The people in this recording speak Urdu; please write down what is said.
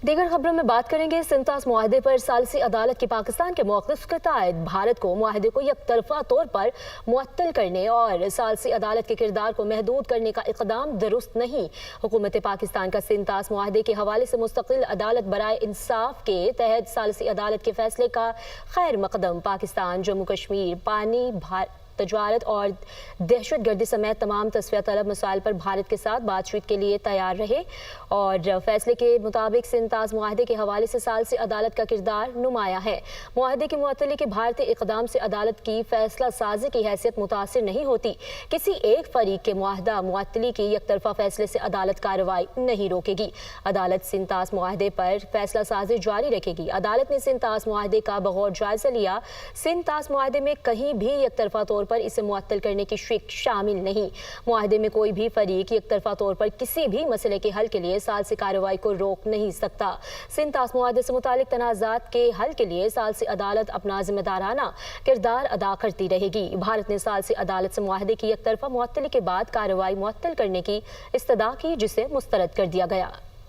دیگر خبروں میں بات کریں گے سنتاس معاہدے پر ثالثی عدالت کی پاکستان کے موقف کے تائید بھارت کو معاہدے کو یک طرفہ طور پر معطل کرنے اور ثالثی عدالت کے کردار کو محدود کرنے کا اقدام درست نہیں۔ حکومت پاکستان کا سنتاس معاہدے کے حوالے سے مستقل عدالت برائے انصاف کے تحت ثالثی عدالت کے فیصلے کا خیر مقدم پاکستان جموں کشمیر پانی تجارت اور دہشت گردی سمیت تمام تصفیہ طلب مسائل پر بھارت کے ساتھ بات چیت کے لیے تیار رہے اور فیصلے کے مطابق سنتاس معاہدے کے حوالے سے ثالثی عدالت کا کردار نمایاں ہے۔ معاہدے کی معطلی کے بھارتی اقدام سے عدالت کی فیصلہ سازی کی حیثیت متاثر نہیں ہوتی۔ کسی ایک فریق کے معاہدہ معطلی کی یک طرفہ فیصلے سے عدالت کارروائی نہیں روکے گی۔ عدالت سنتاس معاہدے پر فیصلہ سازی جاری رکھے گی۔ عدالت نے سنتاس معاہدے کا بغور جائزہ لیا۔ سنتاس معاہدے میں کہیں بھی یک طرفہ طور پر اسے معطل کرنے کی شک شامل نہیں۔ معاہدے میں کوئی بھی فریق یک طرفہ طور پر کسی بھی مسئلے کے حل کے لیے ثالثی کارروائی کو روک نہیں سکتا۔ سنتاس معاہدے سے متعلق تنازعات کے حل کے لیے ثالثی عدالت اپنا ذمہ دارانہ کردار ادا کرتی رہے گی۔ بھارت نے ثالثی عدالت سے معاہدے کی یک طرفہ معطلی کے بعد کارروائی معطل کرنے کی استدعا کی، جسے مسترد کر دیا گیا۔